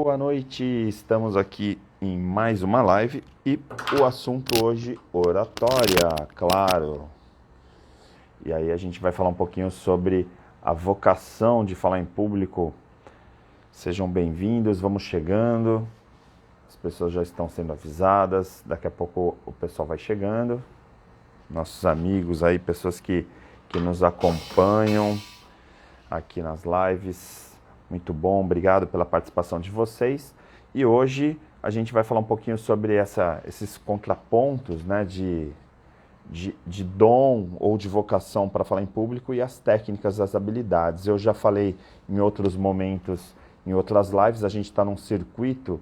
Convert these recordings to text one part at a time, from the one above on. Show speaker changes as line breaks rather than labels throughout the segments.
Boa noite, estamos aqui em mais uma live e o assunto hoje, oratória, claro. E aí a gente vai falar um pouquinho sobre a vocação de falar em público. Sejam bem-vindos, vamos chegando, as pessoas já estão sendo avisadas, daqui a pouco o pessoal vai chegando, nossos amigos aí, pessoas que nos acompanham aqui nas lives. Muito bom, obrigado pela participação de vocês. E hoje a gente vai falar um pouquinho sobre esses contrapontos, né, de dom ou de vocação para falar em público e as técnicas, as habilidades. Eu já falei em outros momentos, em outras lives, a gente está num circuito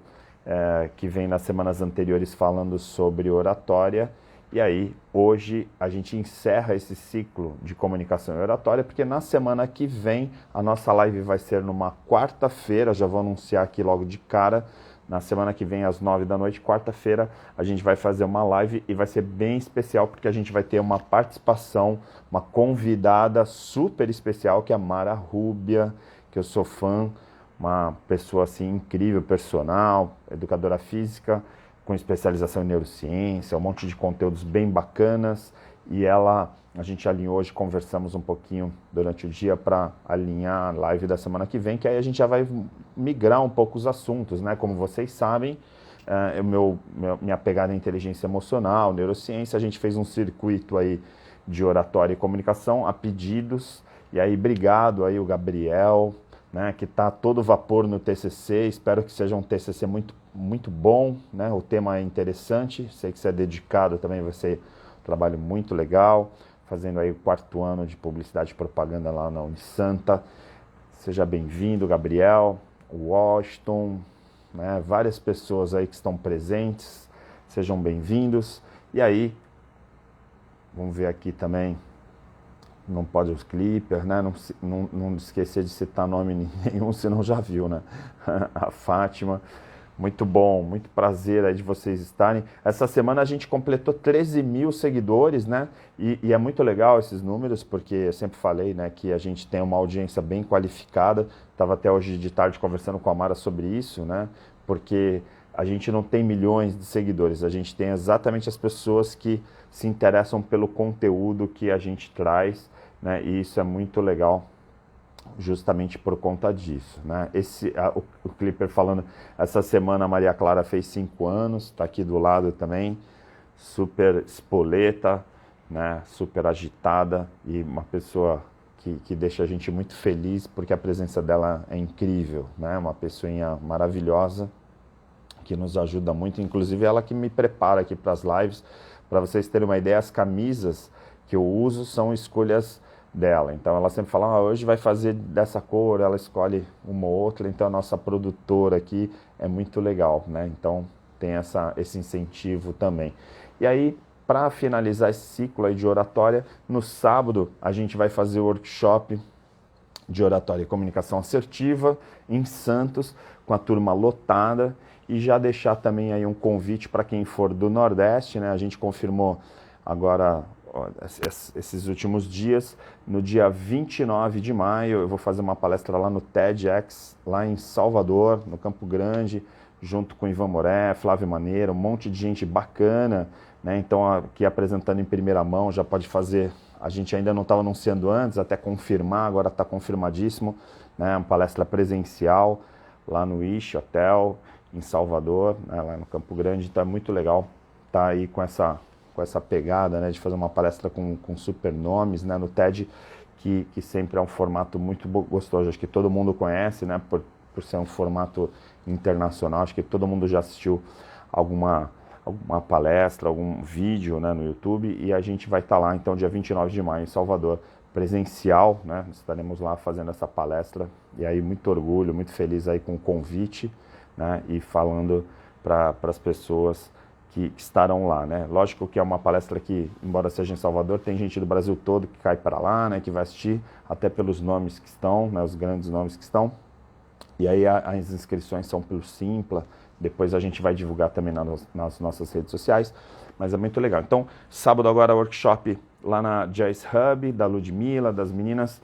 que vem nas semanas anteriores falando sobre oratória. E aí, hoje, a gente encerra esse ciclo de comunicação e oratória, porque na semana que vem, a nossa live vai ser numa quarta-feira, já vou anunciar aqui logo de cara, na semana que vem, às 9 da noite, quarta-feira, a gente vai fazer uma live e vai ser bem especial, porque a gente vai ter uma participação, uma convidada super especial, que é a Mara Rúbia, que eu sou fã, uma pessoa assim incrível, personal, educadora física, com especialização em neurociência, um monte de conteúdos bem bacanas, e a gente alinhou hoje, conversamos um pouquinho durante o dia para alinhar a live da semana que vem, que aí a gente já vai migrar um pouco os assuntos, né? Como vocês sabem, minha pegada é inteligência emocional, neurociência, a gente fez um circuito aí de oratória e comunicação a pedidos, e aí obrigado aí o Gabriel, né, que está todo vapor no TCC, espero que seja um TCC muito bom, né? O tema é interessante, sei que você é dedicado também, vai ser um trabalho muito legal, fazendo aí o 4º ano de publicidade e propaganda lá na Unisanta. Seja bem-vindo, Gabriel, o Washington, né? Várias pessoas aí que estão presentes, sejam bem-vindos. E aí, vamos ver aqui também, não pode os clippers, né? Não esquecer de citar nome nenhum, senão já viu, né? A Fátima, muito bom, muito prazer aí de vocês estarem. Essa semana a gente completou 13 mil seguidores, né? E é muito legal esses números, porque eu sempre falei, né, que a gente tem uma audiência bem qualificada. Estava até hoje de tarde conversando com a Mara sobre isso, né? Porque a gente não tem milhões de seguidores, a gente tem exatamente as pessoas que se interessam pelo conteúdo que a gente traz, né? E isso é muito legal, justamente por conta disso, né? O Clipper falando, essa semana a Maria Clara fez 5 anos, está aqui do lado também, super espoleta, né? Super agitada e uma pessoa que deixa a gente muito feliz, porque a presença dela é incrível, né? Uma pessoinha maravilhosa, que nos ajuda muito, inclusive ela que me prepara aqui para as lives. Para vocês terem uma ideia, as camisas que eu uso são escolhas dela, então ela sempre fala, hoje vai fazer dessa cor, ela escolhe uma ou outra, então a nossa produtora aqui é muito legal, né? Então tem esse incentivo também. E aí, para finalizar esse ciclo aí de oratória, no sábado a gente vai fazer o workshop de oratória e comunicação assertiva em Santos, com a turma lotada, e já deixar também aí um convite para quem for do Nordeste, né? A gente confirmou agora esses últimos dias, no dia 29 de maio, eu vou fazer uma palestra lá no TEDx, lá em Salvador, no Campo Grande, junto com Ivan Moré, Flávio Maneira, um monte de gente bacana, né? Então, aqui apresentando em primeira mão, já pode fazer, a gente ainda não estava anunciando antes, até confirmar, agora está confirmadíssimo, né? Uma palestra presencial, lá no Ish Hotel, em Salvador, né? Lá no Campo Grande, então é muito legal estar aí com essa pegada, né, de fazer uma palestra com super nomes, né, no TED, que sempre é um formato muito gostoso. Acho que todo mundo conhece, né, por ser um formato internacional. Acho que todo mundo já assistiu alguma palestra, algum vídeo, né, no YouTube, e a gente vai estar lá, então, dia 29 de maio, em Salvador, presencial, né, estaremos lá fazendo essa palestra, e aí muito orgulho, muito feliz aí com o convite, né, e falando para as pessoas que estarão lá, né? Lógico que é uma palestra que, embora seja em Salvador, tem gente do Brasil todo que cai para lá, né? Que vai assistir, até pelos nomes que estão, né? Os grandes nomes que estão. E aí as inscrições são pelo Simpla, depois a gente vai divulgar também nas nossas redes sociais, mas é muito legal. Então, sábado agora workshop lá na Jazz Hub, da Ludmilla, das meninas,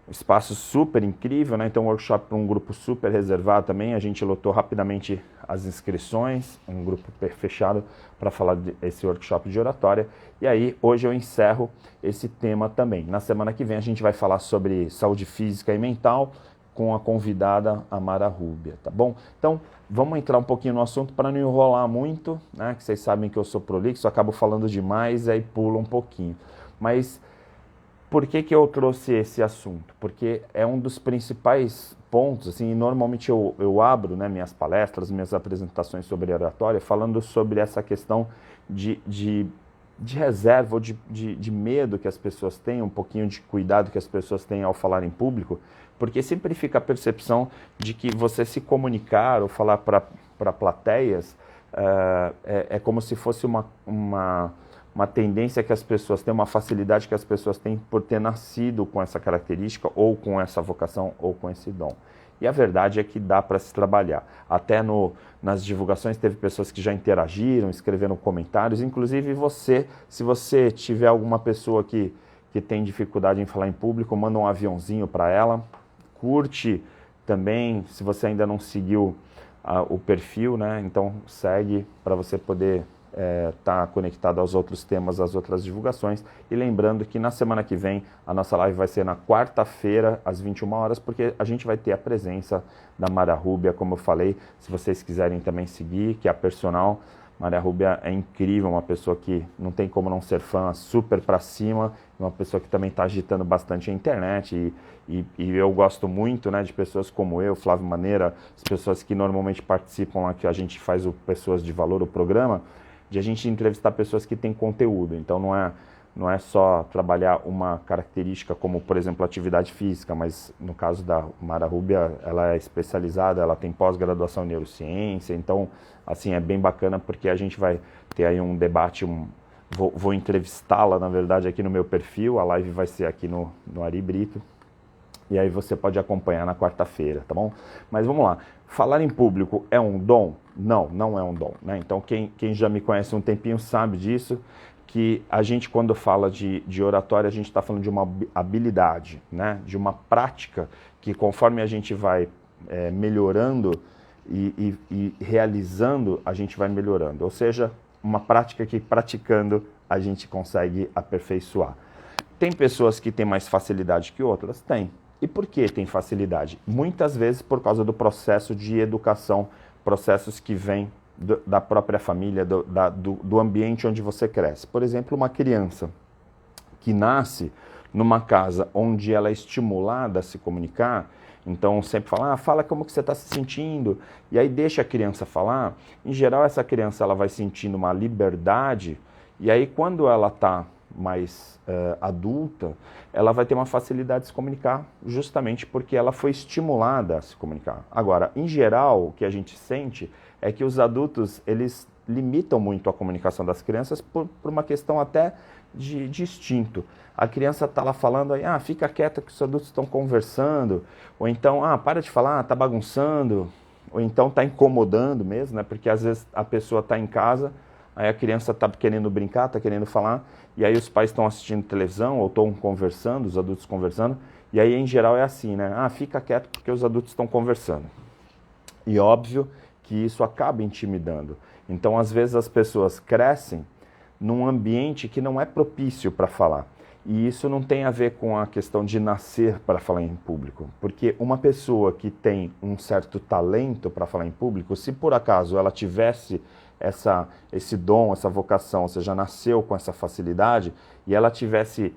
espaço super incrível, né? Então um workshop para um grupo super reservado também, a gente lotou rapidamente as inscrições, um grupo fechado para falar desse workshop de oratória. E aí hoje eu encerro esse tema também. Na semana que vem a gente vai falar sobre saúde física e mental com a convidada Amara Rúbia, tá bom? Então vamos entrar um pouquinho no assunto para não enrolar muito, né? Que vocês sabem que eu sou prolixo, acabo falando demais e aí pulo um pouquinho. Mas por que eu trouxe esse assunto? Porque é um dos principais pontos, assim, normalmente eu abro, né, minhas palestras, minhas apresentações sobre oratória, falando sobre essa questão de reserva ou de medo que as pessoas têm, um pouquinho de cuidado que as pessoas têm ao falar em público, porque sempre fica a percepção de que você se comunicar ou falar para plateias é como se fosse uma tendência que as pessoas têm, uma facilidade que as pessoas têm por ter nascido com essa característica, ou com essa vocação, ou com esse dom. E a verdade é que dá para se trabalhar. Até nas divulgações teve pessoas que já interagiram, escreveram comentários, inclusive você, se você tiver alguma pessoa que tem dificuldade em falar em público, manda um aviãozinho para ela, curte também, se você ainda não seguiu o perfil, né? Então segue para você poder tá conectado aos outros temas, às outras divulgações. E lembrando que na semana que vem a nossa live vai ser na quarta-feira, às 21 horas, porque a gente vai ter a presença da Mara Rúbia, como eu falei. Se vocês quiserem também seguir, que é a personal, Mara Rúbia é incrível, uma pessoa que não tem como não ser fã, super pra cima, uma pessoa que também está agitando bastante a internet e eu gosto muito, né, de pessoas como eu, Flávio Maneira, as pessoas que normalmente participam lá, que a gente faz o Pessoas de Valor, o programa, de a gente entrevistar pessoas que têm conteúdo. Então não é só trabalhar uma característica como, por exemplo, atividade física, mas no caso da Mara Rúbia, ela é especializada, ela tem pós-graduação em neurociência, então assim é bem bacana porque a gente vai ter aí um debate, vou entrevistá-la, na verdade, aqui no meu perfil, a live vai ser aqui no Ari Brito, e aí você pode acompanhar na quarta-feira, tá bom? Mas vamos lá. Falar em público é um dom? Não, não é um dom, né? Então quem já me conhece um tempinho sabe disso, que a gente quando fala de oratória, a gente está falando de uma habilidade, né? De uma prática que conforme a gente vai melhorando e realizando, a gente vai melhorando. Ou seja, uma prática que praticando a gente consegue aperfeiçoar. Tem pessoas que têm mais facilidade que outras? Tem. E por que tem facilidade? Muitas vezes por causa do processo de educação, processos que vêm da própria família, do ambiente onde você cresce. Por exemplo, uma criança que nasce numa casa onde ela é estimulada a se comunicar, então sempre fala, fala como que você está se sentindo, e aí deixa a criança falar. Em geral, essa criança ela vai sentindo uma liberdade, e aí quando ela está mais adulta, ela vai ter uma facilidade de se comunicar justamente porque ela foi estimulada a se comunicar. Agora, em geral, o que a gente sente é que os adultos, eles limitam muito a comunicação das crianças por uma questão até de instinto. A criança está lá falando, aí, fica quieta que os adultos estão conversando, ou então, para de falar, está bagunçando, ou então está incomodando mesmo, né? Porque às vezes a pessoa está em casa, aí a criança está querendo brincar, está querendo falar, e aí os pais estão assistindo televisão ou estão conversando, os adultos conversando, e aí em geral é assim, né? Fica quieto porque os adultos estão conversando. E óbvio que isso acaba intimidando. Então, às vezes as pessoas crescem num ambiente que não é propício para falar. E isso não tem a ver com a questão de nascer para falar em público. Porque uma pessoa que tem um certo talento para falar em público, se por acaso ela tivesse esse dom, essa vocação, ou seja, nasceu com essa facilidade, e ela tivesse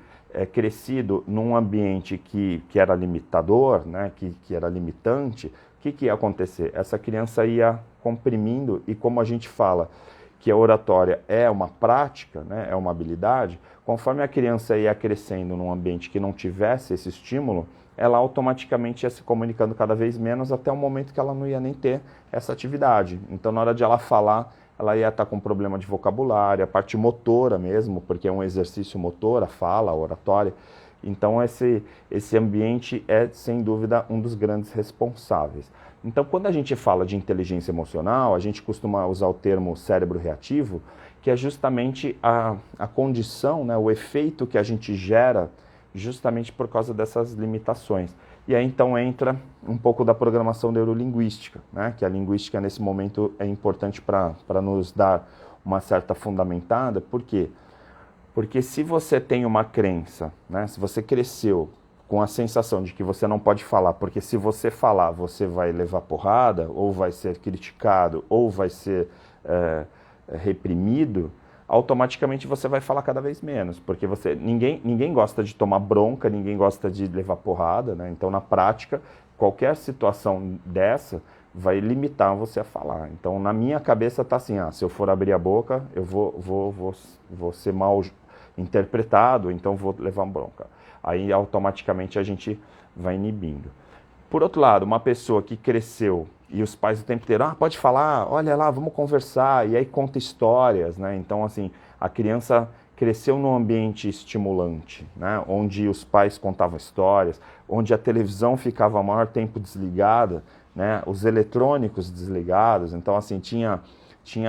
crescido num ambiente que era limitador, né, que era limitante, o que ia acontecer? Essa criança ia comprimindo, e como a gente fala que a oratória é uma prática, né, é uma habilidade, conforme a criança ia crescendo num ambiente que não tivesse esse estímulo, ela automaticamente ia se comunicando cada vez menos até o momento que ela não ia nem ter essa atividade. Então, na hora de ela falar, ela ia estar com problema de vocabulário, a parte motora mesmo, porque é um exercício motor, a fala, a oratória. Então, esse ambiente é, sem dúvida, um dos grandes responsáveis. Então, quando a gente fala de inteligência emocional, a gente costuma usar o termo cérebro reativo, que é justamente a condição, né, o efeito que a gente gera justamente por causa dessas limitações. E aí então entra um pouco da programação neurolinguística, né? Que a linguística nesse momento é importante para nos dar uma certa fundamentada. Por quê? Porque se você tem uma crença, né? Se você cresceu com a sensação de que você não pode falar, porque se você falar você vai levar porrada, ou vai ser criticado, ou vai ser reprimido, automaticamente você vai falar cada vez menos, porque ninguém gosta de tomar bronca, ninguém gosta de levar porrada, né? Então, na prática, qualquer situação dessa vai limitar você a falar. Então, na minha cabeça está assim, se eu for abrir a boca, eu vou ser mal interpretado, então vou levar bronca. Aí, automaticamente, a gente vai inibindo. Por outro lado, uma pessoa que cresceu e os pais o tempo inteiro, pode falar, olha lá, vamos conversar, e aí conta histórias, né? Então, assim, a criança cresceu num ambiente estimulante, né? Onde os pais contavam histórias, onde a televisão ficava o maior tempo desligada, né? Os eletrônicos desligados, então, assim, tinha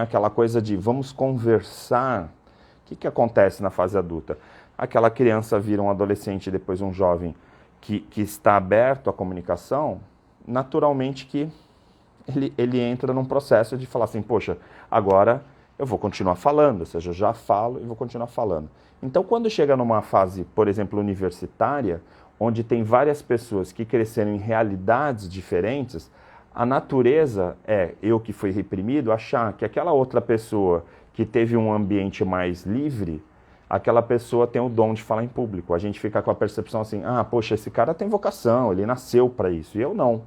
aquela coisa de vamos conversar. O que acontece na fase adulta? Aquela criança vira um adolescente, depois um jovem que está aberto à comunicação, naturalmente que ele entra num processo de falar assim, poxa, agora eu vou continuar falando, ou seja, eu já falo e vou continuar falando. Então, quando chega numa fase, por exemplo, universitária, onde tem várias pessoas que cresceram em realidades diferentes, a natureza eu que fui reprimido, achar que aquela outra pessoa que teve um ambiente mais livre, aquela pessoa tem o dom de falar em público. A gente fica com a percepção assim, poxa, esse cara tem vocação, ele nasceu para isso, e eu não.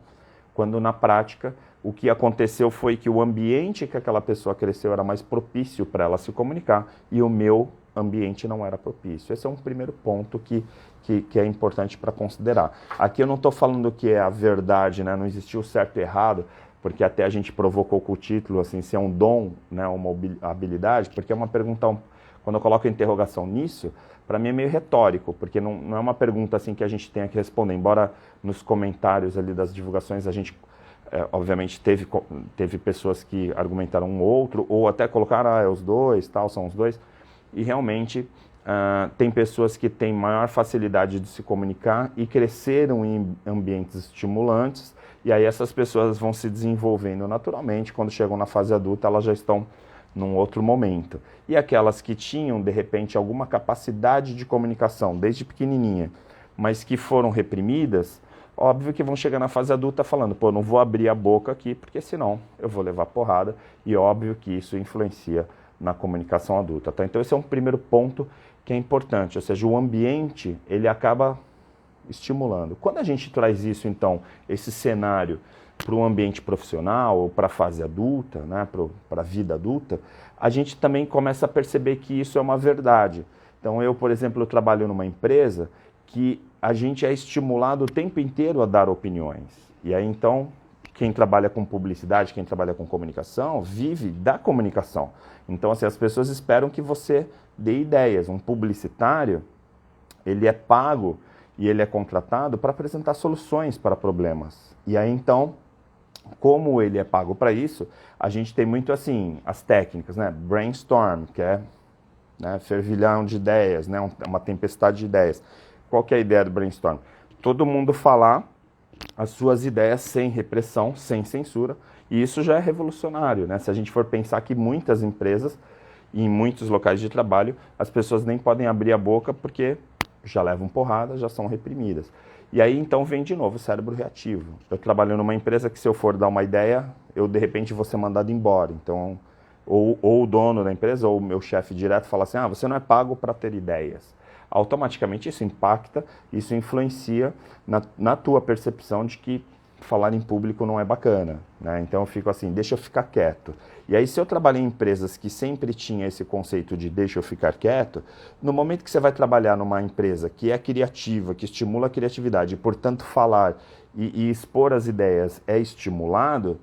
Quando na prática, o que aconteceu foi que o ambiente que aquela pessoa cresceu era mais propício para ela se comunicar, e o meu ambiente não era propício. Esse é um primeiro ponto que é importante para considerar. Aqui eu não estou falando que é a verdade, né? Não existiu certo e errado, porque até a gente provocou com o título, assim, se é um dom, né, uma habilidade, porque é uma pergunta, quando eu coloco a interrogação nisso, para mim é meio retórico, porque não é uma pergunta assim que a gente tenha que responder, embora nos comentários ali das divulgações a gente, obviamente, teve pessoas que argumentaram um outro, ou até colocaram, é os dois, tal, são os dois, e realmente tem pessoas que têm maior facilidade de se comunicar e cresceram em ambientes estimulantes, e aí essas pessoas vão se desenvolvendo naturalmente, quando chegam na fase adulta elas já estão num outro momento. E aquelas que tinham, de repente, alguma capacidade de comunicação, desde pequenininha, mas que foram reprimidas, óbvio que vão chegar na fase adulta falando, não vou abrir a boca aqui, porque senão eu vou levar porrada, e óbvio que isso influencia na comunicação adulta. Tá? Então esse é um primeiro ponto que é importante, ou seja, o ambiente, ele acaba estimulando. Quando a gente traz isso, então, esse cenário para o ambiente profissional ou para a fase adulta, né, para a vida adulta, a gente também começa a perceber que isso é uma verdade. Então eu, por exemplo, eu trabalho numa empresa que a gente é estimulado o tempo inteiro a dar opiniões. E aí então, quem trabalha com publicidade, quem trabalha com comunicação, vive da comunicação. Então assim, as pessoas esperam que você dê ideias. Um publicitário, ele é pago e ele é contratado para apresentar soluções para problemas. E aí então, como ele é pago para isso, a gente tem muito assim, as técnicas, né? Brainstorm, que é, né, fervilhão de ideias, né? Uma tempestade de ideias. Qual que é a ideia do brainstorm? Todo mundo falar as suas ideias sem repressão, sem censura, e isso já é revolucionário, né? Se a gente for pensar que muitas empresas, em muitos locais de trabalho, as pessoas nem podem abrir a boca porque já levam porrada, já são reprimidas. E aí, então, vem de novo o cérebro reativo. Eu trabalho numa empresa que, se eu for dar uma ideia, eu, de repente, vou ser mandado embora. Então, ou o dono da empresa, ou o meu chefe direto fala assim, você não é pago para ter ideias. Automaticamente, isso impacta, isso influencia na tua percepção de que falar em público não é bacana, né? Então, eu fico assim, deixa eu ficar quieto. E aí, se eu trabalhei em empresas que sempre tinha esse conceito de deixa eu ficar quieto, no momento que você vai trabalhar numa empresa que é criativa, que estimula a criatividade, e, portanto, falar e expor as ideias é estimulado,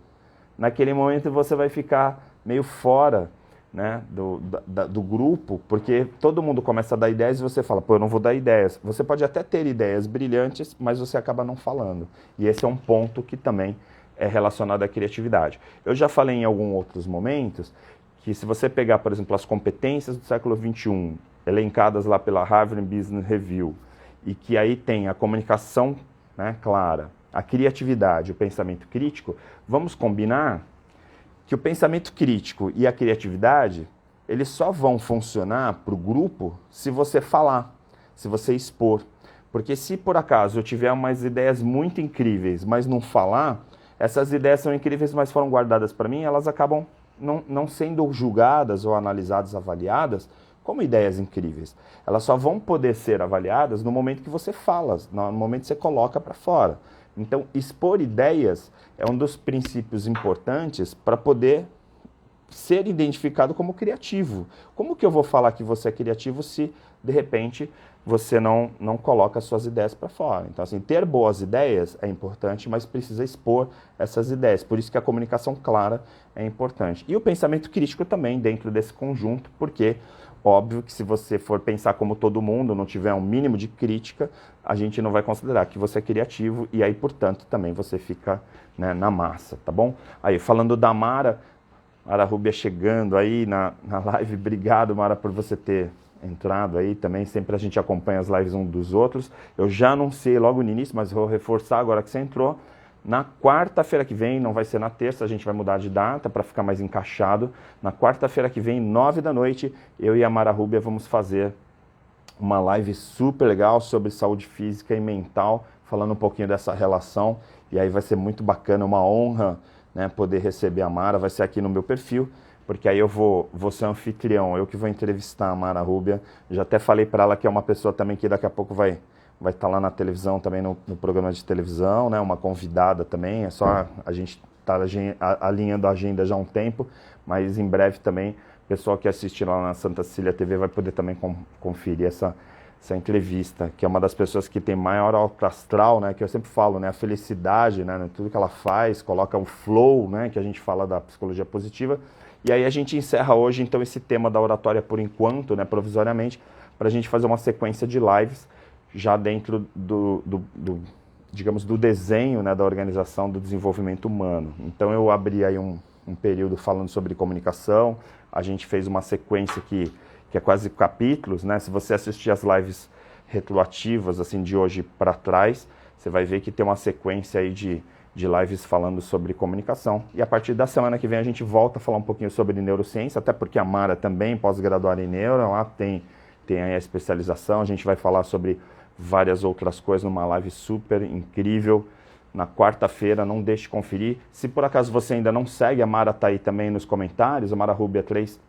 naquele momento você vai ficar meio fora, né, do grupo, porque todo mundo começa a dar ideias e você fala, eu não vou dar ideias. Você pode até ter ideias brilhantes, mas você acaba não falando. E esse é um ponto que também é relacionado à criatividade. Eu já falei em alguns outros momentos que, se você pegar, por exemplo, as competências do século XXI, elencadas lá pela Harvard Business Review, e que aí tem a comunicação, né, clara, a criatividade, o pensamento crítico, vamos combinar que o pensamento crítico e a criatividade, eles só vão funcionar para o grupo se você falar, se você expor. Porque se por acaso eu tiver umas ideias muito incríveis, mas não falar, essas ideias são incríveis, mas foram guardadas para mim, elas acabam não sendo julgadas ou analisadas, avaliadas como ideias incríveis. Elas só vão poder ser avaliadas no momento que você fala, no momento que você coloca para fora. Então, expor ideias é um dos princípios importantes para poder ser identificado como criativo. Como que eu vou falar que você é criativo se, de repente, você não coloca suas ideias para fora? Então, assim, ter boas ideias é importante, mas precisa expor essas ideias. Por isso que a comunicação clara é importante. E o pensamento crítico também dentro desse conjunto, porque óbvio que se você for pensar como todo mundo, não tiver um mínimo de crítica, a gente não vai considerar que você é criativo e aí, portanto, também você fica, né, na massa, tá bom? Aí, falando da Mara Rubia chegando aí na live, obrigado, Mara, por você ter entrado aí também, sempre a gente acompanha as lives um dos outros. Eu já anunciei logo no início, mas vou reforçar agora que você entrou. Na quarta-feira que vem, não vai ser na terça, a gente vai mudar de data para ficar mais encaixado. Na quarta-feira que vem, 9 da noite, eu e a Mara Rubia vamos fazer uma live super legal sobre saúde física e mental, falando um pouquinho dessa relação. E aí vai ser muito bacana, uma honra, né, poder receber a Mara, vai ser aqui no meu perfil, porque aí eu vou ser anfitrião, eu que vou entrevistar a Mara Rubia. Já até falei para ela que é uma pessoa também que daqui a pouco vai estar lá na televisão, também no programa de televisão, né, uma convidada também, é só a gente tá alinhando a agenda já há um tempo, mas em breve também o pessoal que assiste lá na Santa Cecília TV vai poder também conferir essa entrevista, que é uma das pessoas que tem maior alto astral, né, que eu sempre falo, né, a felicidade, né, tudo que ela faz, coloca um flow, né, que a gente fala da psicologia positiva. E aí a gente encerra hoje, então, esse tema da oratória por enquanto, né, provisoriamente, para a gente fazer uma sequência de lives já dentro digamos, do desenho, né, da organização do desenvolvimento humano. Então eu abri aí um período falando sobre comunicação, a gente fez uma sequência que é quase capítulos, né? Se você assistir as lives retroativas, assim, de hoje para trás, você vai ver que tem uma sequência aí de lives falando sobre comunicação. E a partir da semana que vem a gente volta a falar um pouquinho sobre neurociência, até porque a Mara também, pós-graduada em neuro, lá tem aí a especialização, a gente vai falar sobre várias outras coisas numa live super incrível. Na quarta-feira, não deixe de conferir. Se por acaso você ainda não segue, a Mara está aí também nos comentários, a Mara Rubia 3,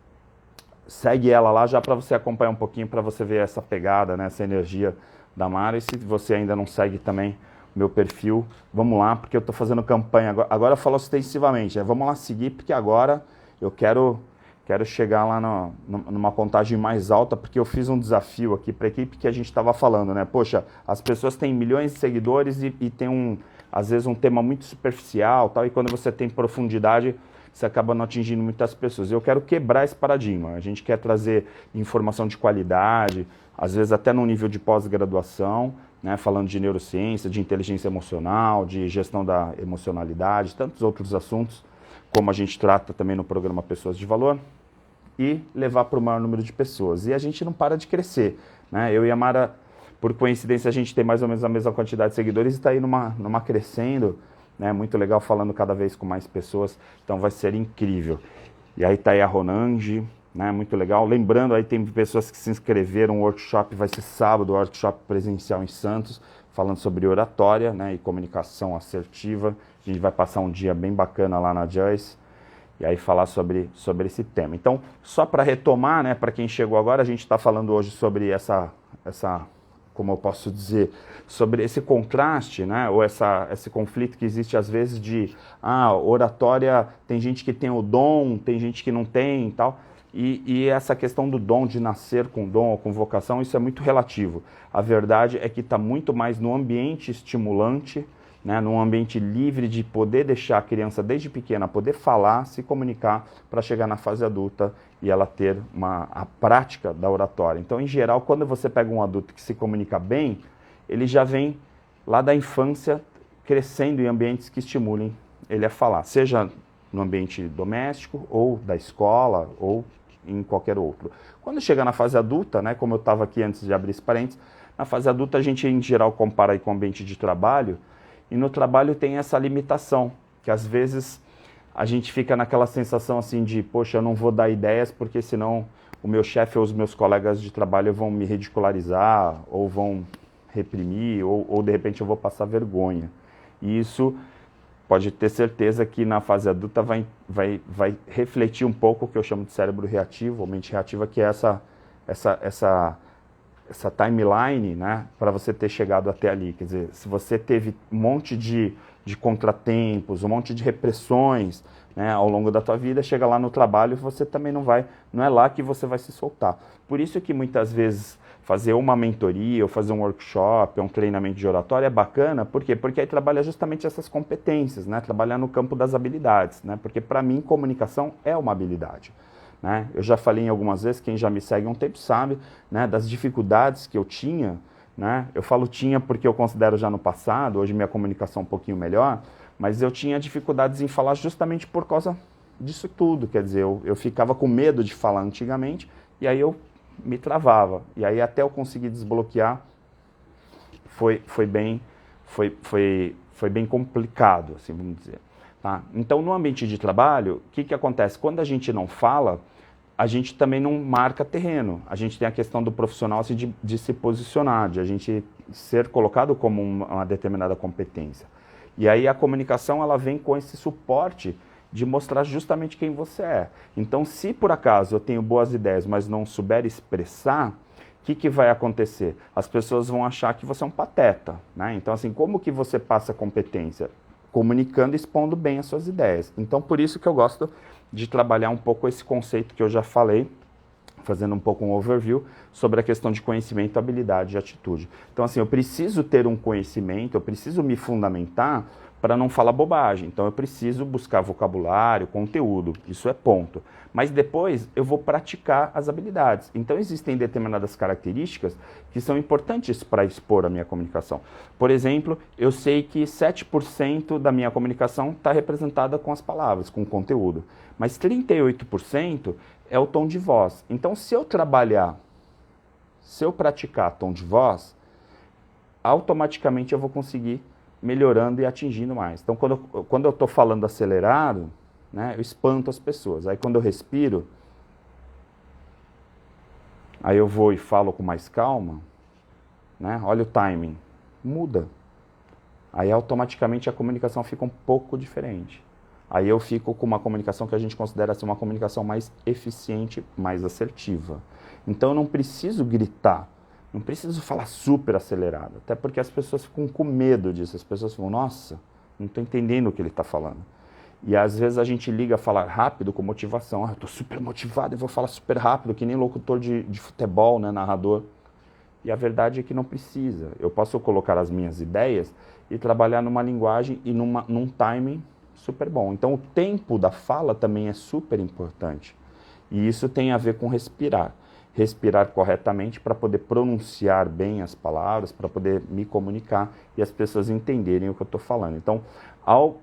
segue ela lá já para você acompanhar um pouquinho, para você ver essa pegada, né, essa energia da Mara. E se você ainda não segue também o meu perfil, vamos lá, porque eu estou fazendo campanha. Agora eu falo ostensivamente, né? Vamos lá seguir, porque agora eu quero chegar lá numa contagem mais alta, porque eu fiz um desafio aqui para a equipe que a gente estava falando, né? Poxa, as pessoas têm milhões de seguidores e tem às vezes um tema muito superficial, tal, e quando você tem profundidade, você acaba não atingindo muitas pessoas. Eu quero quebrar esse paradigma. A gente quer trazer informação de qualidade, às vezes até no nível de pós-graduação, né, falando de neurociência, de inteligência emocional, de gestão da emocionalidade, tantos outros assuntos, como a gente trata também no programa Pessoas de Valor, e levar para o maior número de pessoas. E a gente não para de crescer, né? Eu e a Mara, por coincidência, a gente tem mais ou menos a mesma quantidade de seguidores e está aí numa crescendo, né, muito legal, falando cada vez com mais pessoas, então vai ser incrível. E aí tá aí a Ronange, né, muito legal. Lembrando, aí tem pessoas que se inscreveram, o workshop vai ser sábado, o workshop presencial em Santos, falando sobre oratória, né, e comunicação assertiva. A gente vai passar um dia bem bacana lá na Joyce, e aí falar sobre esse tema. Então, só para retomar, né, para quem chegou agora, a gente está falando hoje sobre essa, como eu posso dizer, sobre esse contraste, né, ou esse conflito que existe às vezes de, oratória, tem gente que tem o dom, tem gente que não tem e tal, e essa questão do dom, de nascer com dom ou com vocação, isso é muito relativo. A verdade é que está muito mais no ambiente estimulante, né, num ambiente livre de poder deixar a criança desde pequena poder falar, se comunicar, para chegar na fase adulta e ela ter a prática da oratória. Então, em geral, quando você pega um adulto que se comunica bem, ele já vem lá da infância crescendo em ambientes que estimulem ele a falar, seja no ambiente doméstico ou da escola ou em qualquer outro. Quando chega na fase adulta, né, como eu estava aqui antes de abrir esse parênteses, na fase adulta a gente em geral compara aí com o ambiente de trabalho, e no trabalho tem essa limitação, que às vezes a gente fica naquela sensação assim de, poxa, eu não vou dar ideias porque senão o meu chefe ou os meus colegas de trabalho vão me ridicularizar, ou vão reprimir, ou de repente eu vou passar vergonha. E isso pode ter certeza que na fase adulta vai refletir um pouco o que eu chamo de cérebro reativo, ou mente reativa, que é essa timeline, né, para você ter chegado até ali. Quer dizer, se você teve um monte de contratempos, um monte de repressões, né, ao longo da tua vida, chega lá no trabalho, você também não é lá que você vai se soltar. Por isso que muitas vezes fazer uma mentoria, ou fazer um workshop, um treinamento de oratória é bacana, por quê? Porque aí trabalha justamente essas competências, né, trabalhar no campo das habilidades, né, porque para mim comunicação é uma habilidade. Né? Eu já falei em algumas vezes, quem já me segue há um tempo sabe, né, das dificuldades que eu tinha, né? Eu falo tinha porque eu considero já no passado, hoje minha comunicação é um pouquinho melhor, mas eu tinha dificuldades em falar justamente por causa disso tudo, quer dizer, eu ficava com medo de falar antigamente, e aí eu me travava, e aí até eu conseguir desbloquear, foi bem complicado, assim, vamos dizer. Tá? Então, no ambiente de trabalho, o que acontece? Quando a gente não fala, a gente também não marca terreno. A gente tem a questão do profissional assim, de se posicionar, de a gente ser colocado como uma determinada competência. E aí a comunicação ela vem com esse suporte de mostrar justamente quem você é. Então, se por acaso eu tenho boas ideias, mas não souber expressar, o que vai acontecer? As pessoas vão achar que você é um pateta. Né? Então, assim, como que você passa competência? Comunicando e expondo bem as suas ideias. Então, por isso que eu gosto de trabalhar um pouco esse conceito que eu já falei, fazendo um pouco um overview, sobre a questão de conhecimento, habilidade e atitude. Então, assim, eu preciso ter um conhecimento, eu preciso me fundamentar para não falar bobagem. Então, eu preciso buscar vocabulário, conteúdo, isso é ponto. Mas depois, eu vou praticar as habilidades. Então, existem determinadas características que são importantes para expor a minha comunicação. Por exemplo, eu sei que 7% da minha comunicação está representada com as palavras, com o conteúdo. Mas 38% é o tom de voz. Então, se eu praticar tom de voz, automaticamente eu vou conseguir melhorando e atingindo mais. Então, quando eu estou falando acelerado, né, eu espanto as pessoas. Aí, quando eu respiro, aí eu vou e falo com mais calma, né, olha o timing, muda. Aí, automaticamente, a comunicação fica um pouco diferente. Aí eu fico com uma comunicação que a gente considera ser uma comunicação mais eficiente, mais assertiva. Então, eu não preciso gritar. Não preciso falar super acelerado, até porque as pessoas ficam com medo disso. As pessoas falam, nossa, não estou entendendo o que ele está falando. E às vezes a gente liga a falar rápido com motivação. Eu estou super motivado, eu vou falar super rápido, que nem locutor de futebol, né, narrador. E a verdade é que não precisa. Eu posso colocar as minhas ideias e trabalhar numa linguagem e num timing super bom. Então o tempo da fala também é super importante. E isso tem a ver com respirar. Respirar corretamente para poder pronunciar bem as palavras, para poder me comunicar e as pessoas entenderem o que eu estou falando. Então, ao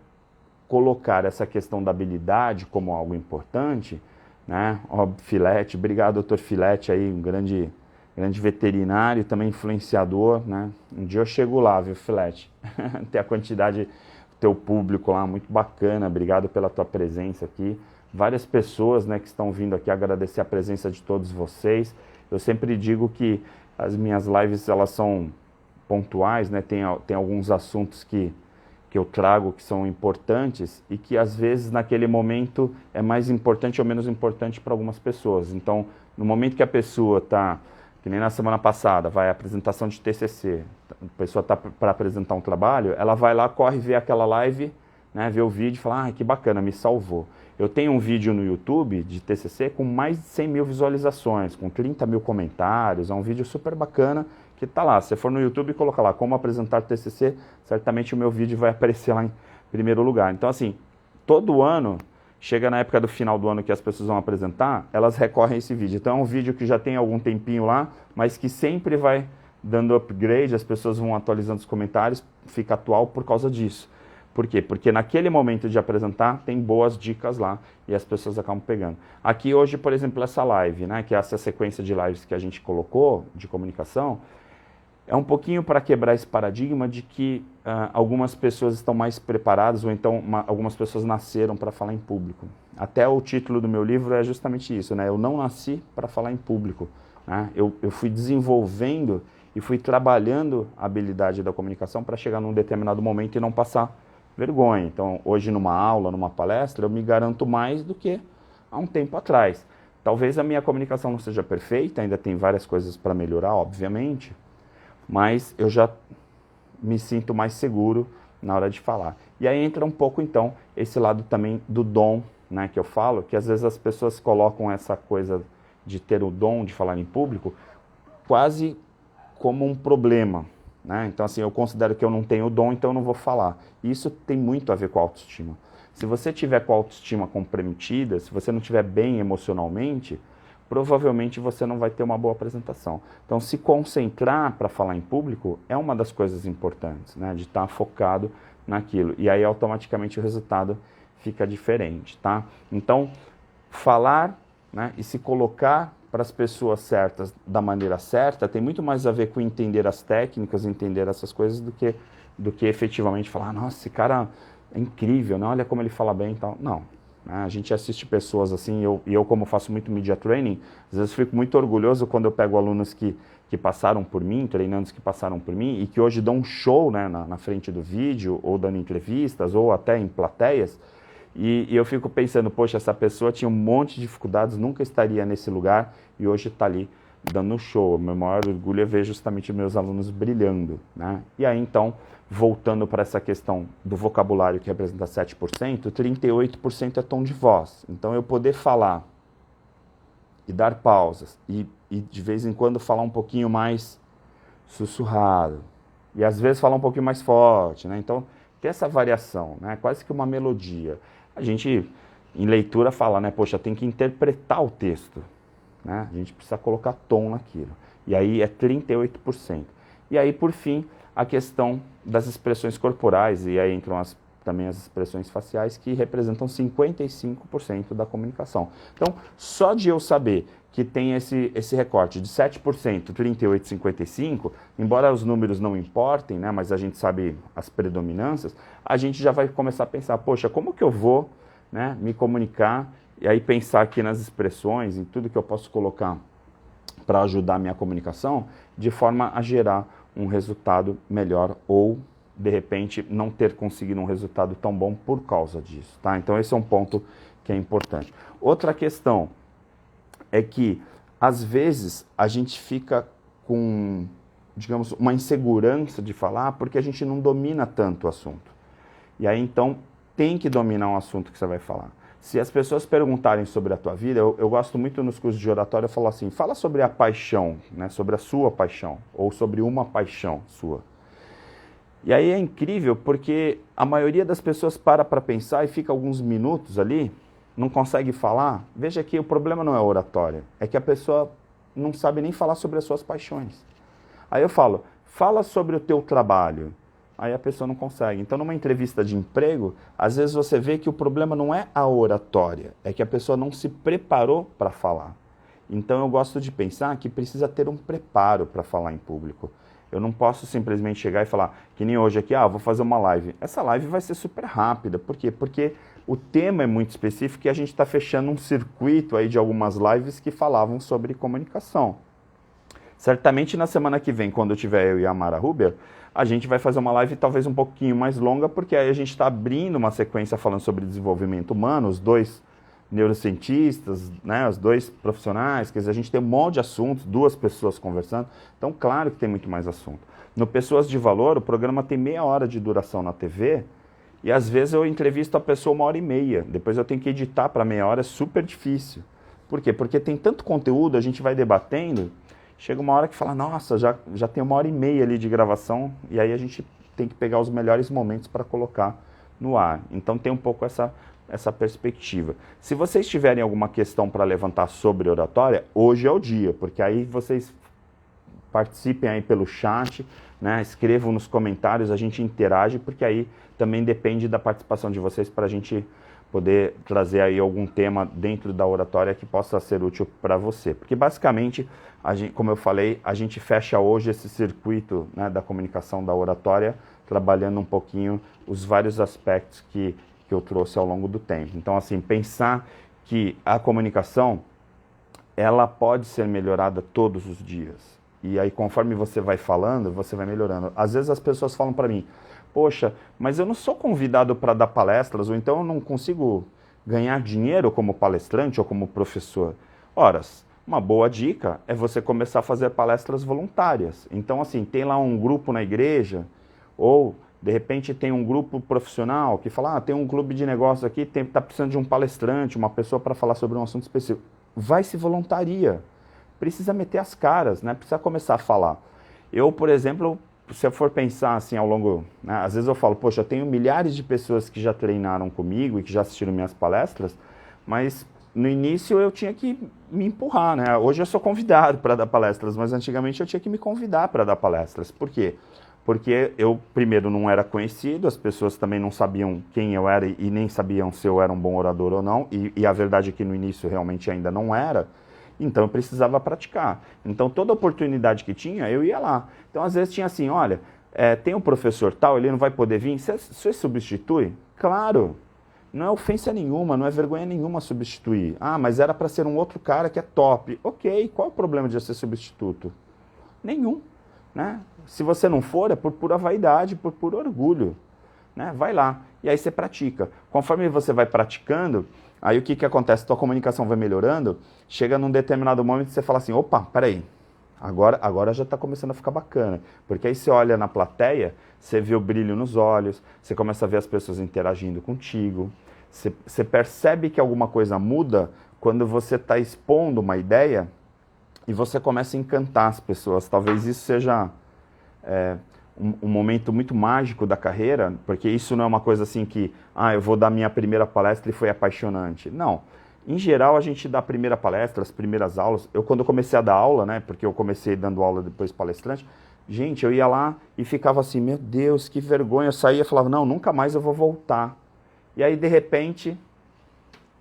colocar essa questão da habilidade como algo importante, né? Ó, Filete, obrigado, doutor Filete, aí, um grande veterinário, também influenciador, né? Um dia eu chego lá, viu, Filete? Tem a quantidade, teu público lá, muito bacana, obrigado pela tua presença aqui. Várias pessoas, né, que estão vindo aqui agradecer a presença de todos vocês. Eu sempre digo que as minhas lives elas são pontuais, né? Tem alguns assuntos que eu trago que são importantes e que às vezes naquele momento é mais importante ou menos importante para algumas pessoas. Então, no momento que a pessoa está, que nem na semana passada, vai a apresentação de TCC, a pessoa está para apresentar um trabalho, ela vai lá, corre ver aquela live, né, ver o vídeo e fala, ah, que bacana, me salvou. Eu tenho um vídeo no YouTube de TCC com mais de 100 mil visualizações, com 30 mil comentários, é um vídeo super bacana que está lá. Se você for no YouTube e colocar lá como apresentar TCC, certamente o meu vídeo vai aparecer lá em primeiro lugar. Então, assim, todo ano, chega na época do final do ano que as pessoas vão apresentar, elas recorrem a esse vídeo. Então, é um vídeo que já tem algum tempinho lá, mas que sempre vai dando upgrade, as pessoas vão atualizando os comentários, fica atual por causa disso. Por quê? Porque naquele momento de apresentar, tem boas dicas lá e as pessoas acabam pegando. Aqui hoje, por exemplo, essa live, né, que é essa sequência de lives que a gente colocou, de comunicação, é um pouquinho para quebrar esse paradigma de que algumas pessoas estão mais preparadas, ou então algumas pessoas nasceram para falar em público. Até o título do meu livro é justamente isso, né? Eu não nasci para falar em público. Né? Eu fui desenvolvendo e fui trabalhando a habilidade da comunicação para chegar num determinado momento e não passar vergonha. Então, hoje numa aula, numa palestra, eu me garanto mais do que há um tempo atrás. Talvez a minha comunicação não seja perfeita, ainda tem várias coisas para melhorar, obviamente, mas eu já me sinto mais seguro na hora de falar. E aí entra um pouco, então, esse lado também do dom, né, que eu falo, que às vezes as pessoas colocam essa coisa de ter o dom de falar em público quase como um problema. Né? Então, assim, eu considero que eu não tenho dom, então eu não vou falar. E isso tem muito a ver com a autoestima. Se você tiver com a autoestima comprometida, se você não estiver bem emocionalmente, provavelmente você não vai ter uma boa apresentação. Então, se concentrar para falar em público é uma das coisas importantes, né? De estar focado naquilo. E aí, automaticamente, o resultado fica diferente, tá? Então, falar, né, e se colocar para as pessoas certas da maneira certa tem muito mais a ver com entender as técnicas, entender essas coisas, do que efetivamente falar, nossa, esse cara é incrível, né? Olha como ele fala bem e tal. Não. A gente assiste pessoas assim, e eu como faço muito media training, às vezes fico muito orgulhoso quando eu pego alunos que passaram por mim, treinandos que passaram por mim, e que hoje dão um show, né, na frente do vídeo, ou dando entrevistas, ou até em plateias, e eu fico pensando, poxa, essa pessoa tinha um monte de dificuldades, nunca estaria nesse lugar, e hoje está ali dando um show. O meu maior orgulho é ver justamente meus alunos brilhando, né? E aí, então, voltando para essa questão do vocabulário que representa 7%, 38% é tom de voz. Então, eu poder falar e dar pausas e de vez em quando falar um pouquinho mais sussurrado e às vezes falar um pouquinho mais forte, né? Então, tem essa variação, né? Quase que uma melodia. A gente, em leitura, fala, né? Poxa, tem que interpretar o texto, né? A gente precisa colocar tom naquilo. E aí é 38%. E aí, por fim, a questão das expressões corporais, e aí entram também as expressões faciais, que representam 55% da comunicação. Então, só de eu saber que tem esse recorte de 7%, 38%, 55%, embora os números não importem, né, mas a gente sabe as predominâncias, a gente já vai começar a pensar, poxa, como que eu vou, né, me comunicar, e aí pensar aqui nas expressões, em tudo que eu posso colocar para ajudar a minha comunicação, de forma a gerar um resultado melhor ou, de repente, não ter conseguido um resultado tão bom por causa disso, tá? Então, esse é um ponto que é importante. Outra questão é que, às vezes, a gente fica com, digamos, uma insegurança de falar porque a gente não domina tanto o assunto. E aí, então, tem que dominar um assunto que você vai falar. Se as pessoas perguntarem sobre a tua vida, eu gosto muito nos cursos de oratória, eu falo assim, fala sobre a paixão, né, sobre a sua paixão, ou sobre uma paixão sua. E aí é incrível porque a maioria das pessoas para pensar e fica alguns minutos ali, não consegue falar. Veja que o problema não é a oratória, é que a pessoa não sabe nem falar sobre as suas paixões. Aí eu falo, fala sobre o teu trabalho. Aí a pessoa não consegue. Então, numa entrevista de emprego, às vezes você vê que o problema não é a oratória, é que a pessoa não se preparou para falar. Então, eu gosto de pensar que precisa ter um preparo para falar em público. Eu não posso simplesmente chegar e falar, que nem hoje aqui, vou fazer uma live. Essa live vai ser super rápida. Por quê? Porque o tema é muito específico e a gente está fechando um circuito aí de algumas lives que falavam sobre comunicação. Certamente na semana que vem, quando eu tiver eu e a Mara Huber, a gente vai fazer uma live talvez um pouquinho mais longa, porque aí a gente está abrindo uma sequência falando sobre desenvolvimento humano, os dois neurocientistas, né, os dois profissionais, quer dizer, a gente tem um monte de assuntos, 2 pessoas conversando, então claro que tem muito mais assunto. No Pessoas de Valor, o programa tem meia hora de duração na TV, e às vezes eu entrevisto a pessoa 1h30, depois eu tenho que editar para meia hora, é super difícil. Por quê? Porque tem tanto conteúdo, a gente vai debatendo, chega uma hora que fala, nossa, já tem 1h30 ali de gravação, e aí a gente tem que pegar os melhores momentos para colocar no ar. Então tem um pouco essa perspectiva. Se vocês tiverem alguma questão para levantar sobre oratória, hoje é o dia, porque aí vocês participem aí pelo chat, né? Escrevam nos comentários, a gente interage, porque aí também depende da participação de vocês para a gente poder trazer aí algum tema dentro da oratória que possa ser útil para você. Porque basicamente, como eu falei, a gente fecha hoje esse circuito, né, da comunicação da oratória, trabalhando um pouquinho os vários aspectos que eu trouxe ao longo do tempo. Então, assim, pensar que a comunicação, ela pode ser melhorada todos os dias. E aí, conforme você vai falando, você vai melhorando. Às vezes as pessoas falam para mim, poxa, mas eu não sou convidado para dar palestras, ou então eu não consigo ganhar dinheiro como palestrante ou como professor. Ora, uma boa dica é você começar a fazer palestras voluntárias. Então, assim, tem lá um grupo na igreja, ou de repente tem um grupo profissional que fala, tem um clube de negócios aqui, está precisando de um palestrante, uma pessoa para falar sobre um assunto específico. Vai se voluntaria. Precisa meter as caras, né? Precisa começar a falar. Eu, por exemplo, se eu for pensar assim ao longo, né, às vezes eu falo, poxa, eu tenho milhares de pessoas que já treinaram comigo e que já assistiram minhas palestras, mas no início eu tinha que me empurrar, né? Hoje eu sou convidado para dar palestras, mas antigamente eu tinha que me convidar para dar palestras. Por quê? Porque eu, primeiro, não era conhecido, as pessoas também não sabiam quem eu era e nem sabiam se eu era um bom orador ou não, e a verdade é que no início realmente ainda não era. Então eu precisava praticar. Então toda oportunidade que tinha, eu ia lá. Então às vezes tinha assim, olha, tem um professor tal, ele não vai poder vir, você substitui? Claro, não é ofensa nenhuma, não é vergonha nenhuma substituir. Ah, mas era para ser um outro cara que é top. Ok, qual é o problema de eu ser substituto? Nenhum, né? Se você não for, é por pura vaidade, por puro orgulho, né? Vai lá, e aí você pratica. Conforme você vai praticando, aí o que acontece? Tua comunicação vai melhorando, chega num determinado momento e você fala assim, opa, peraí, agora já está começando a ficar bacana. Porque aí você olha na plateia, você vê o brilho nos olhos, você começa a ver as pessoas interagindo contigo, você percebe que alguma coisa muda quando você está expondo uma ideia e você começa a encantar as pessoas. Talvez isso seja um momento muito mágico da carreira, porque isso não é uma coisa assim que, eu vou dar minha primeira palestra e foi apaixonante. Não. Em geral, a gente dá a primeira palestra, as primeiras aulas. Quando eu comecei a dar aula, né, porque eu comecei dando aula depois palestrante, gente, eu ia lá e ficava assim, meu Deus, que vergonha. Eu saía e falava, não, nunca mais eu vou voltar. E aí, de repente,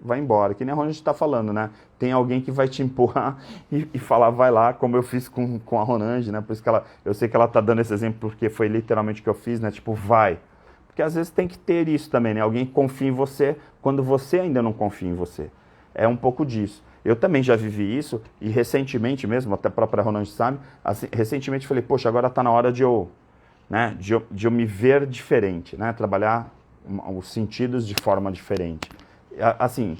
vai embora. Que nem a gente está falando, né? Tem alguém que vai te empurrar e falar, vai lá, como eu fiz com a Ronange, né? Por isso que eu sei que ela está dando esse exemplo porque foi literalmente o que eu fiz, né? Tipo, vai. Porque às vezes tem que ter isso também, né? Alguém que confia em você quando você ainda não confia em você. É um pouco disso. Eu também já vivi isso e recentemente mesmo, até a própria Ronange sabe, assim, recentemente falei, poxa, agora está na hora de eu me ver diferente, né? Trabalhar os sentidos de forma diferente. Assim,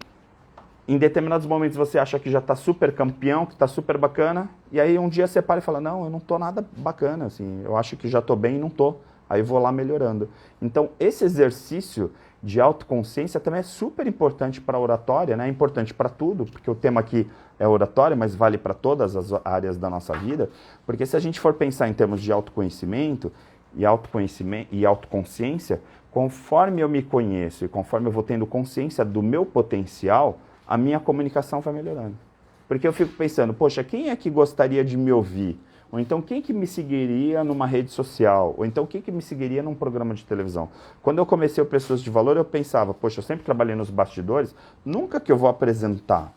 em determinados momentos você acha que já está super campeão, que está super bacana, e aí um dia você para e fala, não, eu não estou nada bacana, assim, eu acho que já estou bem e não estou. Aí vou lá melhorando. Então, esse exercício de autoconsciência também é super importante para a oratória, né? É importante para tudo, porque o tema aqui é oratória, mas vale para todas as áreas da nossa vida, porque se a gente for pensar em termos de autoconhecimento e autoconsciência, conforme eu me conheço e conforme eu vou tendo consciência do meu potencial, a minha comunicação vai melhorando. Porque eu fico pensando, poxa, quem é que gostaria de me ouvir? Ou então, quem que me seguiria numa rede social? Ou então, quem que me seguiria num programa de televisão? Quando eu comecei o Pessoas de Valor, eu pensava, poxa, eu sempre trabalhei nos bastidores, nunca que eu vou apresentar.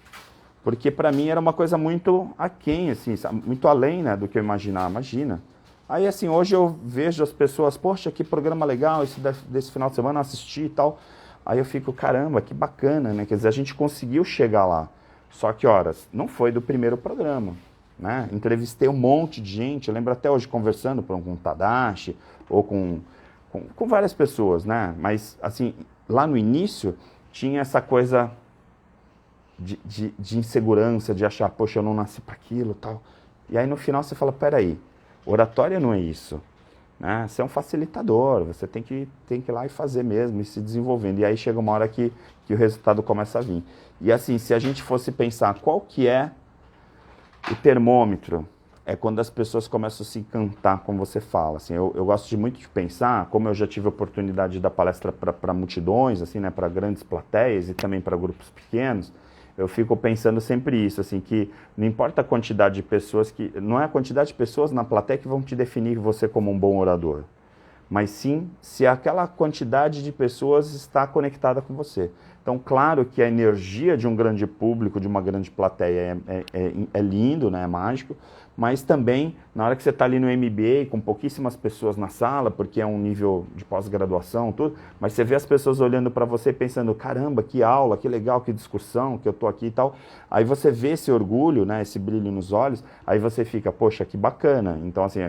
Porque para mim era uma coisa muito aquém, assim, muito além, né, do que eu imaginava. Imagina. Aí, assim, hoje eu vejo as pessoas, poxa, que programa legal, esse desse final de semana eu assisti e tal. Aí eu fico, caramba, que bacana, né? Quer dizer, a gente conseguiu chegar lá. Só que, horas, não foi do primeiro programa. Né? Entrevistei um monte de gente, eu lembro até hoje conversando com o Tadashi ou com várias pessoas, né? Mas assim, lá no início tinha essa coisa de insegurança, de achar, poxa, eu não nasci para aquilo, tal. E aí no final você fala, peraí, oratória não é isso, né? Você é um facilitador, você tem que ir lá e fazer mesmo, e se desenvolvendo. E aí chega uma hora que o resultado começa a vir. E assim, se a gente fosse pensar qual que é o termômetro, é quando as pessoas começam a se encantar, como você fala. Assim, eu gosto muito de pensar, como eu já tive a oportunidade de dar palestra para multidões, assim, né, para grandes plateias e também para grupos pequenos, eu fico pensando sempre isso, assim, que não importa a quantidade de pessoas não é a quantidade de pessoas na plateia que vão te definir você como um bom orador, mas sim se aquela quantidade de pessoas está conectada com você. Então, claro que a energia de um grande público, de uma grande plateia é lindo, né, é mágico, mas também, na hora que você está ali no MBA, com pouquíssimas pessoas na sala, porque é um nível de pós-graduação, tudo, mas você vê as pessoas olhando para você pensando, caramba, que aula, que legal, que discussão, que eu estou aqui e tal. Aí você vê esse orgulho, né, esse brilho nos olhos, aí você fica, poxa, que bacana. Então, assim,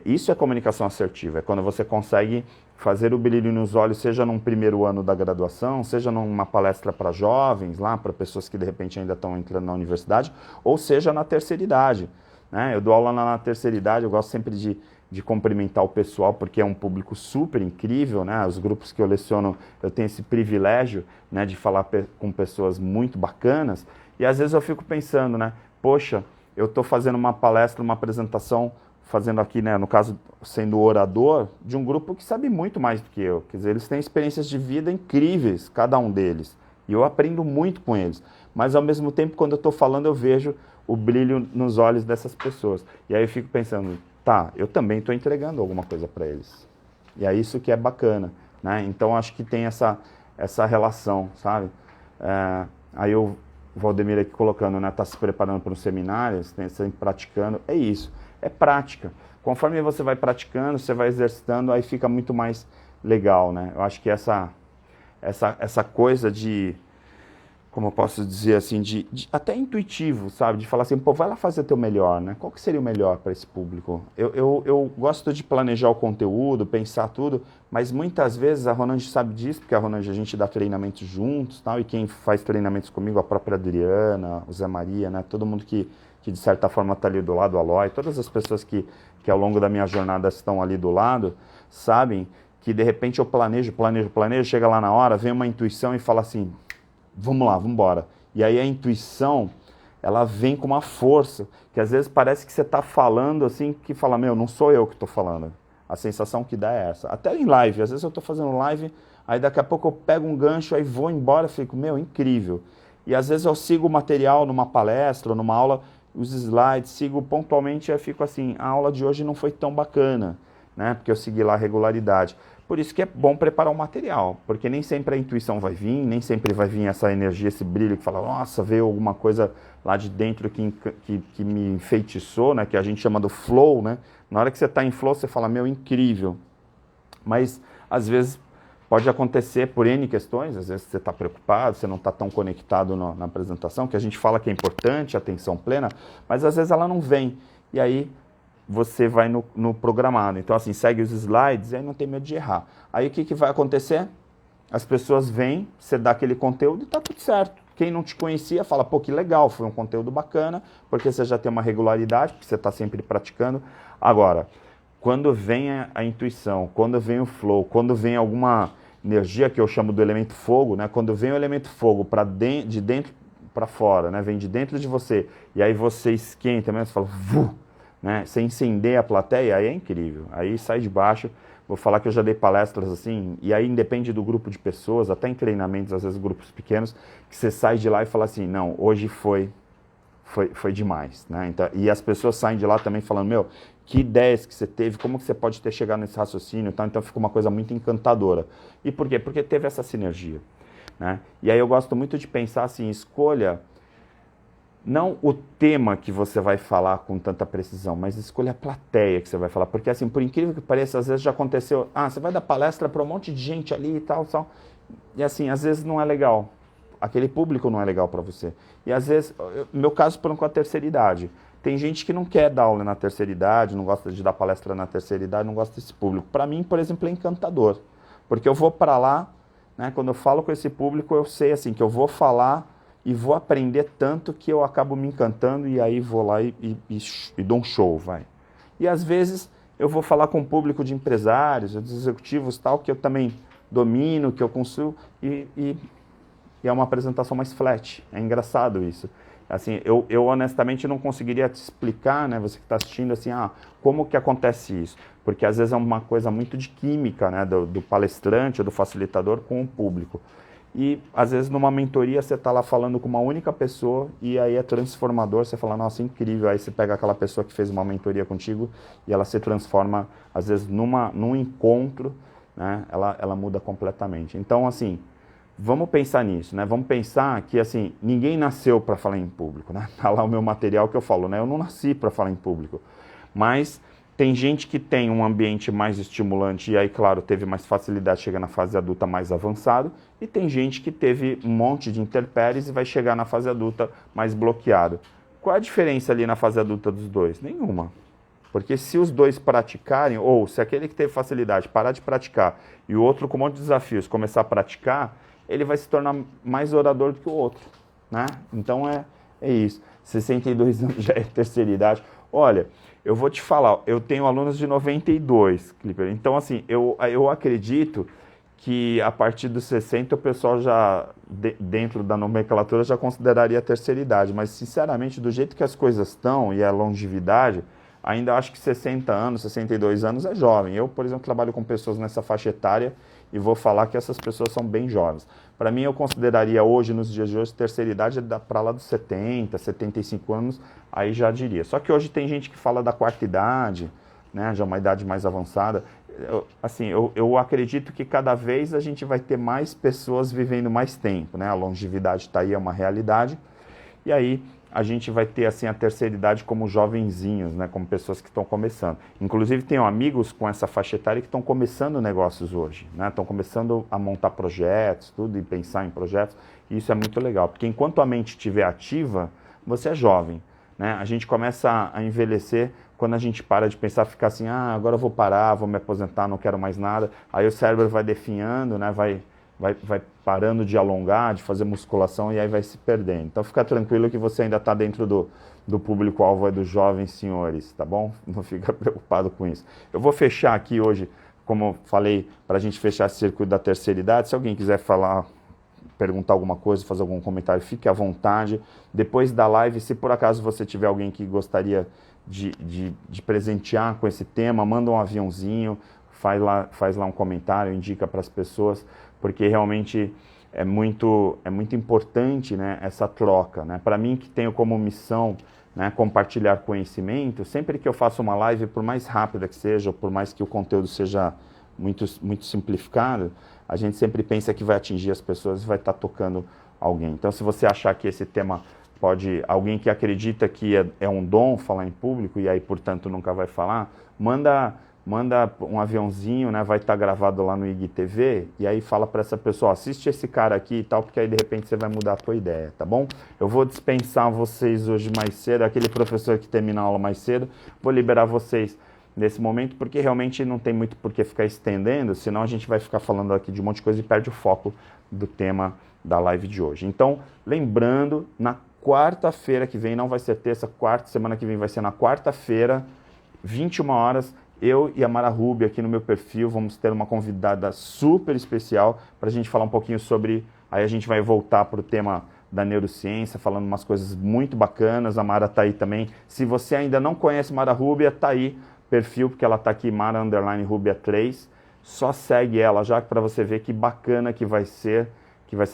isso é comunicação assertiva, é quando você consegue fazer o brilho nos olhos, seja num primeiro ano da graduação, seja numa palestra para jovens, lá para pessoas que de repente ainda estão entrando na universidade, ou seja na terceira idade. Né? Eu dou aula na terceira idade, eu gosto sempre de cumprimentar o pessoal, porque é um público super incrível, né? Os grupos que eu leciono, eu tenho esse privilégio, né, de falar com pessoas muito bacanas, e às vezes eu fico pensando, né, poxa, eu estou fazendo uma palestra, uma apresentação, fazendo aqui, né, no caso, sendo orador, de um grupo que sabe muito mais do que eu. Quer dizer, eles têm experiências de vida incríveis, cada um deles. E eu aprendo muito com eles. Mas, ao mesmo tempo, quando eu estou falando, eu vejo o brilho nos olhos dessas pessoas. E aí eu fico pensando, tá, eu também estou entregando alguma coisa para eles. E é isso que é bacana, né? Então, acho que tem essa relação, sabe? Aí o Valdemir aqui colocando, né, tá se preparando para um seminário, sempre praticando, é isso. É prática. Conforme você vai praticando, você vai exercitando, aí fica muito mais legal, né? Eu acho que essa coisa de, como eu posso dizer assim, até intuitivo, sabe? De falar assim, pô, vai lá fazer teu melhor, né? Qual que seria o melhor para esse público? Eu gosto de planejar o conteúdo, pensar tudo, mas muitas vezes a Ronange sabe disso, porque a Ronange a gente dá treinamentos juntos, tal, e quem faz treinamentos comigo, a própria Adriana, o Zé Maria, né? Todo mundo que de certa forma está ali do lado, a Aloy, todas as pessoas que ao longo da minha jornada estão ali do lado, sabem que de repente eu planejo, chega lá na hora, vem uma intuição e fala assim, vamos lá, vamos embora. E aí a intuição, ela vem com uma força, que às vezes parece que você está falando assim, que fala, meu, não sou eu que estou falando. A sensação que dá é essa. Até em live, às vezes eu estou fazendo live, aí daqui a pouco eu pego um gancho, aí vou embora, fico, meu, incrível. E às vezes eu sigo o material numa palestra, numa aula, os slides, sigo pontualmente e eu fico assim, a aula de hoje não foi tão bacana, né? Porque eu segui lá a regularidade. Por isso que é bom preparar o material, porque nem sempre a intuição vai vir, nem sempre vai vir essa energia, esse brilho que fala, nossa, veio alguma coisa lá de dentro que me enfeitiçou, né? Que a gente chama do flow, né? Na hora que você está em flow, você fala, meu, incrível. Mas, às vezes, pode acontecer por N questões, às vezes você está preocupado, você não está tão conectado na apresentação, que a gente fala que é importante, atenção plena, mas às vezes ela não vem. E aí você vai no programado. Então, assim, segue os slides e aí não tem medo de errar. Aí o que vai acontecer? As pessoas vêm, você dá aquele conteúdo e está tudo certo. Quem não te conhecia fala, pô, que legal, foi um conteúdo bacana, porque você já tem uma regularidade, porque você está sempre praticando. Agora, quando vem a intuição, quando vem o flow, quando vem alguma energia que eu chamo do elemento fogo, né? Quando vem o elemento fogo de dentro para fora, né? Vem de dentro de você, e aí você esquenta mesmo, você fala, vu, né? Você incendeia a plateia, aí é incrível. Aí sai de baixo. Vou falar que eu já dei palestras assim, e aí independe do grupo de pessoas, até em treinamentos, às vezes grupos pequenos, que você sai de lá e fala assim, não, hoje foi demais, né? Então, e as pessoas saem de lá também falando, meu, que ideias que você teve, como que você pode ter chegado nesse raciocínio, tá? Então fica uma coisa muito encantadora. E por quê? Porque teve essa sinergia, né? E aí eu gosto muito de pensar assim, escolha não o tema que você vai falar com tanta precisão, mas escolha a plateia que você vai falar, porque assim, por incrível que pareça, às vezes já aconteceu, você vai dar palestra para um monte de gente ali e tal, e assim, às vezes não é legal. Aquele público não é legal para você. E às vezes, no meu caso, por exemplo, com a terceira idade, tem gente que não quer dar aula na terceira idade, não gosta de dar palestra na terceira idade, não gosta desse público. Para mim, por exemplo, é encantador, porque eu vou para lá, né, quando eu falo com esse público, eu sei assim, que eu vou falar e vou aprender tanto que eu acabo me encantando e aí vou lá e dou um show, vai. E às vezes eu vou falar com um público de empresários, de executivos, tal, que eu também domino, que eu consigo, e é uma apresentação mais flat. É engraçado isso. Assim, eu honestamente não conseguiria te explicar, né, você que está assistindo, assim, como que acontece isso? Porque às vezes é uma coisa muito de química, né, do palestrante ou do facilitador com o público. E às vezes numa mentoria você está lá falando com uma única pessoa e aí é transformador, você fala, nossa, incrível. Aí você pega aquela pessoa que fez uma mentoria contigo e ela se transforma, às vezes num encontro, né? Ela muda completamente. Então, assim, vamos pensar nisso, né? Vamos pensar que, assim, ninguém nasceu para falar em público, né? Tá lá o meu material que eu falo, né? Eu não nasci para falar em público, mas tem gente que tem um ambiente mais estimulante e aí, claro, teve mais facilidade de chegar na fase adulta mais avançado, e tem gente que teve um monte de intempéries e vai chegar na fase adulta mais bloqueado. Qual é a diferença ali na fase adulta dos dois? Nenhuma. Porque se os dois praticarem, ou se aquele que teve facilidade parar de praticar e o outro com um monte de desafios começar a praticar, ele vai se tornar mais orador do que o outro, né? Então é isso. 62 anos já é terceira idade. Olha, eu vou te falar, eu tenho alunos de 92, Clipper. Então, assim, eu acredito que a partir dos 60 o pessoal já, dentro da nomenclatura, já consideraria a terceira idade. Mas, sinceramente, do jeito que as coisas estão e a longevidade, ainda acho que 60 anos, 62 anos é jovem. Eu, por exemplo, trabalho com pessoas nessa faixa etária e vou falar que essas pessoas são bem jovens. Para mim, eu consideraria hoje, nos dias de hoje, terceira idade para lá dos 70, 75 anos, aí já diria. Só que hoje tem gente que fala da quarta idade, né, já uma idade mais avançada. Eu acredito que cada vez a gente vai ter mais pessoas vivendo mais tempo, né? A longevidade está aí, é uma realidade. E aí a gente vai ter assim a terceira idade como jovenzinhos, né, como pessoas que estão começando. Inclusive tenho amigos com essa faixa etária que estão começando negócios hoje, né? Estão começando a montar projetos, tudo, e pensar em projetos. E isso é muito legal, porque enquanto a mente estiver ativa, você é jovem, né? A gente começa a envelhecer quando a gente para de pensar, ficar assim, agora eu vou parar, vou me aposentar, não quero mais nada. Aí o cérebro vai definhando, né? Vai parando de alongar, de fazer musculação, e aí vai se perdendo. Então fica tranquilo que você ainda está dentro do público-alvo dos jovens senhores, tá bom? Não fica preocupado com isso. Eu vou fechar aqui hoje, como falei, para a gente fechar esse circuito da terceira idade. Se alguém quiser falar, perguntar alguma coisa, fazer algum comentário, fique à vontade. Depois da live, se por acaso você tiver alguém que gostaria de presentear com esse tema, manda um aviãozinho, faz lá um comentário, indica para as pessoas, porque realmente é muito importante, né, essa troca, né? Para mim, que tenho como missão, né, compartilhar conhecimento, sempre que eu faço uma live, por mais rápida que seja, ou por mais que o conteúdo seja muito simplificado, a gente sempre pensa que vai atingir as pessoas e vai estar tocando alguém. Então, se você achar que esse tema pode, alguém que acredita que é um dom falar em público e aí, portanto, nunca vai falar, manda um aviãozinho, né? Vai estar gravado lá no IGTV, e aí fala para essa pessoa, assiste esse cara aqui e tal, porque aí de repente você vai mudar a tua ideia, tá bom? Eu vou dispensar vocês hoje mais cedo, aquele professor que termina a aula mais cedo, vou liberar vocês nesse momento, porque realmente não tem muito por que ficar estendendo, senão a gente vai ficar falando aqui de um monte de coisa e perde o foco do tema da live de hoje. Então, lembrando, na quarta-feira que vem, não vai ser terça, semana que vem vai ser na quarta-feira, 21 horas, eu e a Mara Rubio aqui no meu perfil vamos ter uma convidada super especial para a gente falar um pouquinho sobre, aí a gente vai voltar para o tema da neurociência, falando umas coisas muito bacanas. A Mara está aí também. Se você ainda não conhece Mara Rubio, está aí perfil, porque ela está aqui, Mara_Rubia3, só segue ela já para você ver que bacana que vai ser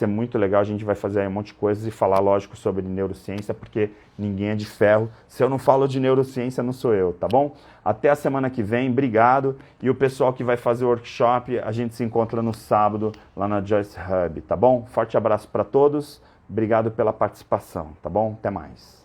muito legal. A gente vai fazer aí um monte de coisas e falar, lógico, sobre neurociência, porque ninguém é de ferro. Se eu não falo de neurociência, não sou eu, tá bom? Até a semana que vem, obrigado. E o pessoal que vai fazer o workshop, a gente se encontra no sábado lá na Joyce Hub, tá bom? Forte abraço para todos, obrigado pela participação, tá bom? Até mais.